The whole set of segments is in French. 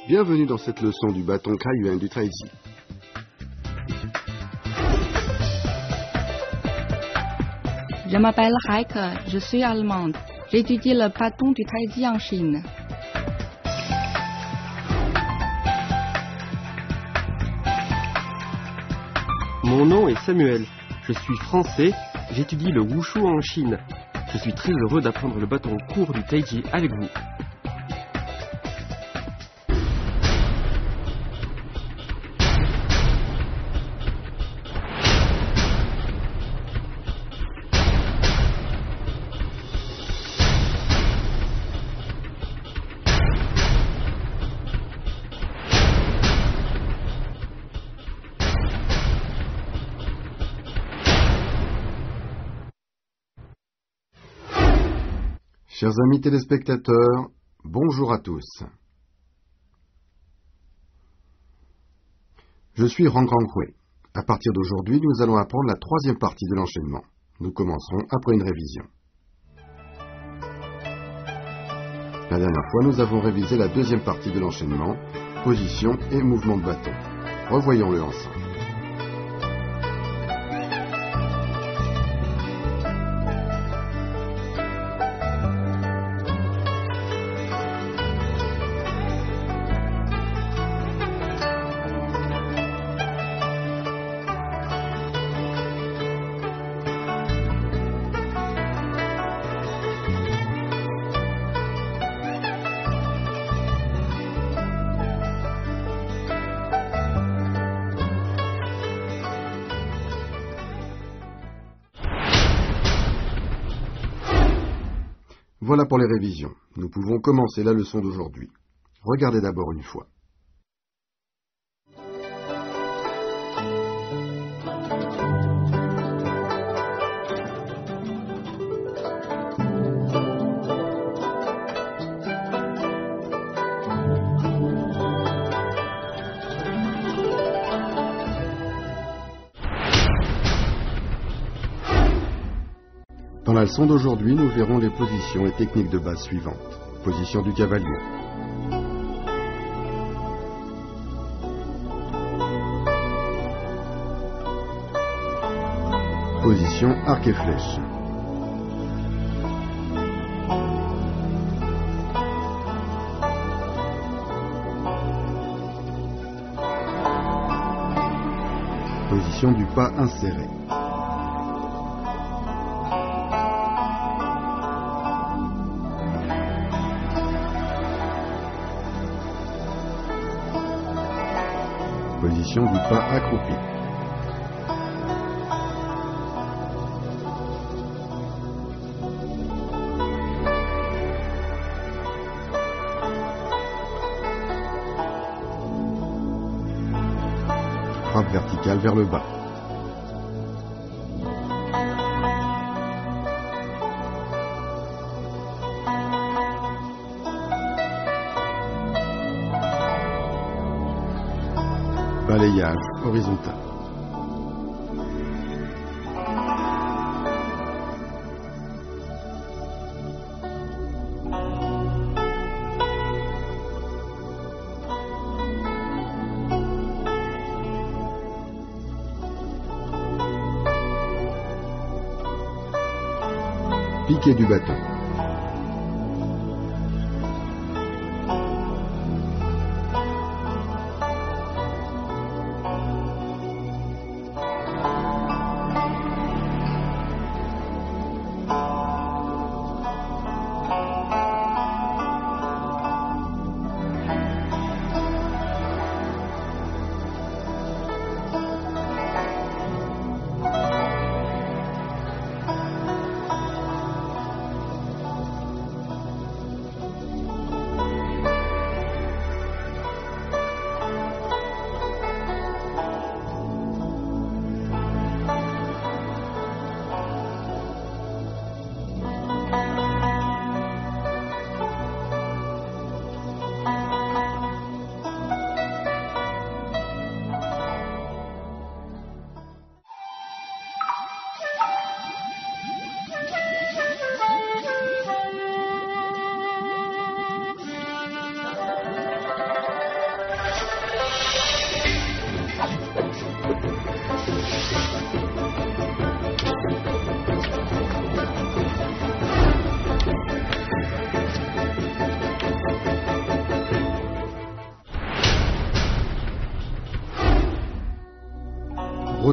Bienvenue dans cette leçon du bâton Kaiyuan du Taiji. Je m'appelle Heike, je suis allemande. J'étudie le bâton du Taiji en Chine. Mon nom est Samuel. Je suis français. J'étudie le wushu en Chine. Je suis très heureux d'apprendre le bâton court du Taiji avec vous. Chers amis téléspectateurs, bonjour à tous. Je suis Rang Hui. À partir d'aujourd'hui, nous allons apprendre la troisième partie de l'enchaînement. Nous commencerons après une révision. La dernière fois, nous avons révisé la deuxième partie de l'enchaînement, position et mouvement de bâton. Revoyons-le ensemble. Voilà pour les révisions. Nous pouvons commencer la leçon d'aujourd'hui. Regardez d'abord une fois. Dans la leçon d'aujourd'hui, nous verrons les positions et techniques de base suivantes. Position du cavalier. Position arc et flèche. Position du pas inséré. Position du pas accroupi. Frappe verticale vers le bas. Balayage horizontal. Piqué du bâton.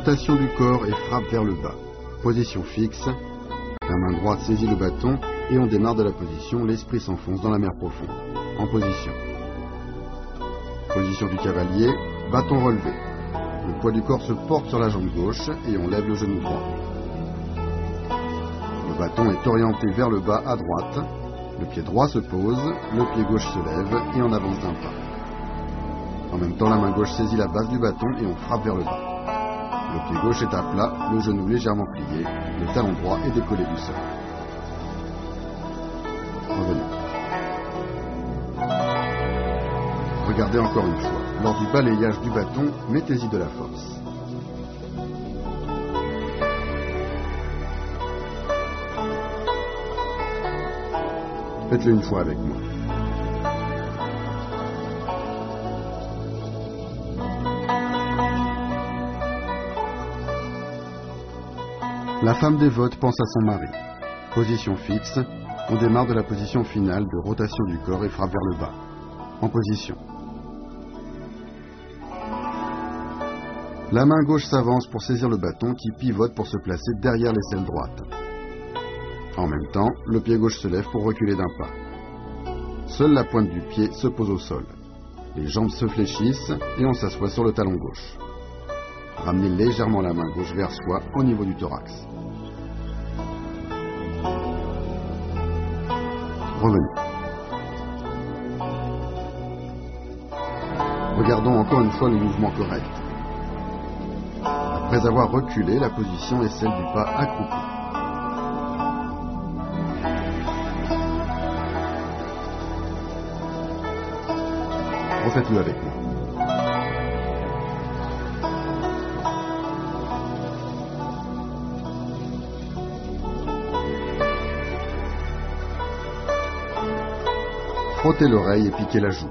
Rotation du corps et frappe vers le bas. Position fixe. La main droite saisit le bâton et on démarre de la position. L'esprit s'enfonce dans la mer profonde. En position. Position du cavalier. Bâton relevé. Le poids du corps se porte sur la jambe gauche et on lève le genou droit. Le bâton est orienté vers le bas à droite. Le pied droit se pose, le pied gauche se lève et on avance d'un pas. En même temps, la main gauche saisit la base du bâton et on frappe vers le bas. Le pied gauche est à plat, le genou légèrement plié, le talon droit est décollé du sol. Revenez. Regardez encore une fois. Lors du balayage du bâton, mettez-y de la force. Faites-le une fois avec moi. La femme dévote pense à son mari. Position fixe. On démarre de la position finale de rotation du corps et frappe vers le bas. En position. La main gauche s'avance pour saisir le bâton qui pivote pour se placer derrière l'aisselle droite. En même temps, le pied gauche se lève pour reculer d'un pas. Seule la pointe du pied se pose au sol. Les jambes se fléchissent et on s'assoit sur le talon gauche. Ramenez légèrement la main gauche vers soi au niveau du thorax. Revenez. Regardons encore une fois le mouvement correct. Après avoir reculé, la position est celle du pas accroupi. Refaites-le avec moi. Frottez l'oreille et piquez la joue.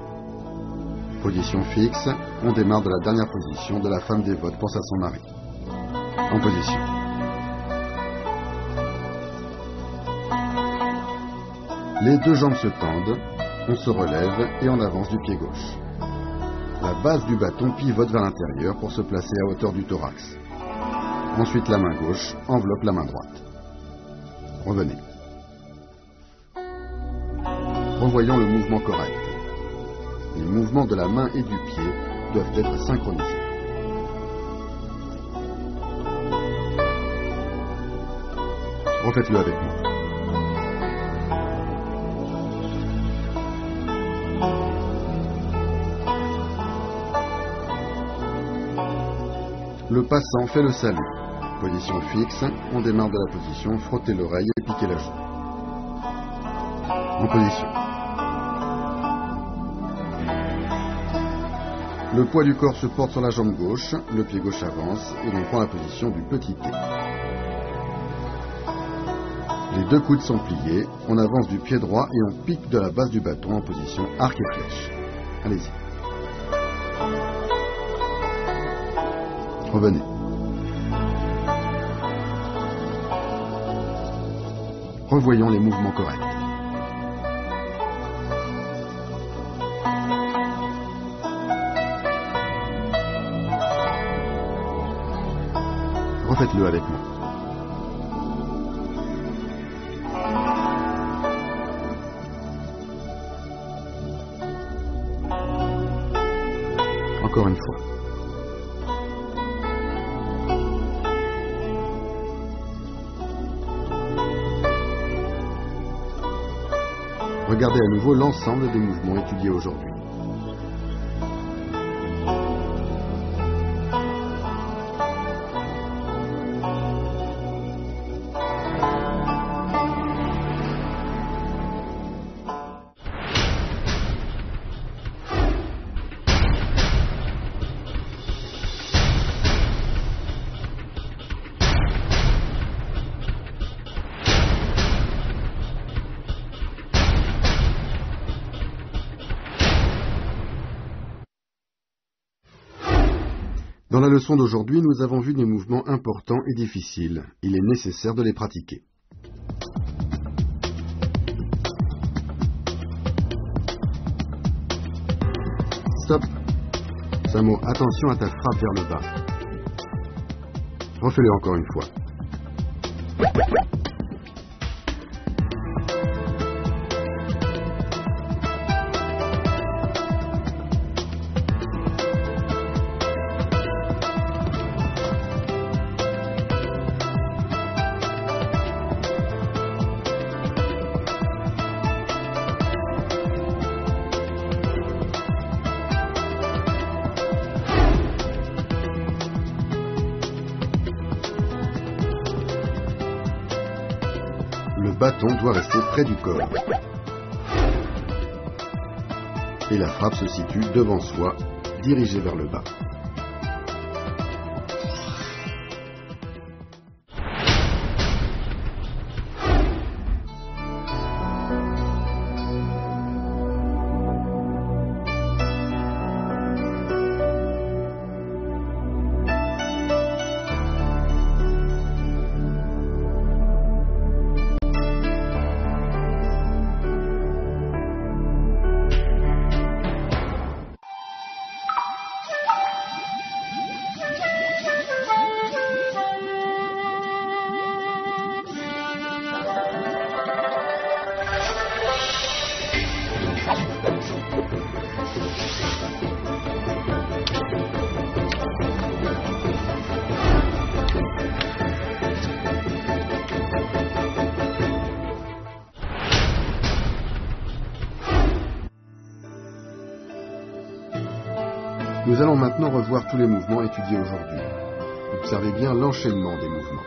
Position fixe, on démarre de la dernière position de la femme dévote pense à son mari. En position. Les deux jambes se tendent, on se relève et on avance du pied gauche. La base du bâton pivote vers l'intérieur pour se placer à hauteur du thorax. Ensuite, la main gauche enveloppe la main droite. Revenez. Revoyons le mouvement correct. Les mouvements de la main et du pied doivent être synchronisés. Refaites-le avec moi. Le passant fait le salut. Position fixe, on démarre de la position, frottez l'oreille et piquez la joue. En position. Le poids du corps se porte sur la jambe gauche, le pied gauche avance et l'on prend la position du petit T. Les deux coudes sont pliés, on avance du pied droit et on pique de la base du bâton en position arc et flèche. Allez-y. Revenez. Revoyons les mouvements corrects. Refaites-le avec moi. Encore une fois. Regardez à nouveau l'ensemble des mouvements étudiés aujourd'hui. Dans la leçon d'aujourd'hui, nous avons vu des mouvements importants et difficiles. Il est nécessaire de les pratiquer. Stop. Samo, attention à ta frappe vers le bas. Refais-le encore une fois. Le bâton doit rester près du corps. Et la frappe se situe devant soi, dirigée vers le bas. Nous allons maintenant revoir tous les mouvements étudiés aujourd'hui. Observez bien l'enchaînement des mouvements.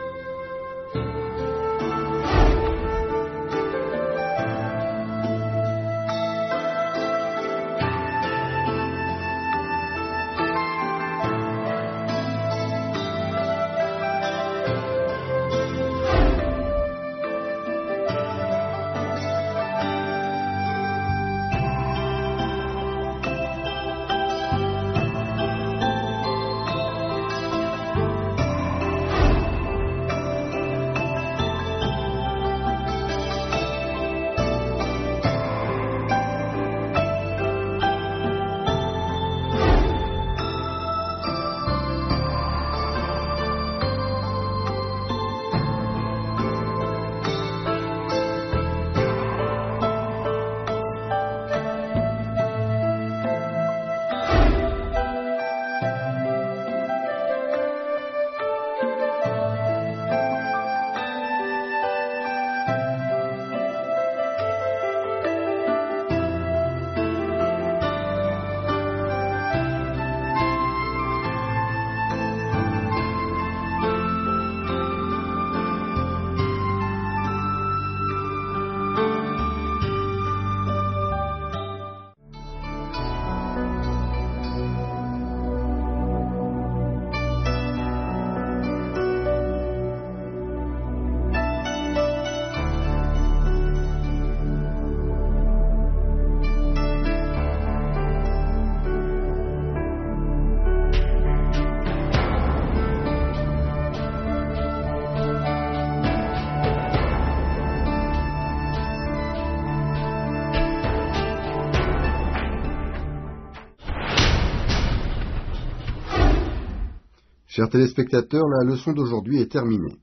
Chers téléspectateurs, la leçon d'aujourd'hui est terminée.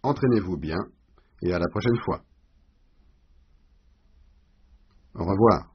Entraînez-vous bien et à la prochaine fois. Au revoir.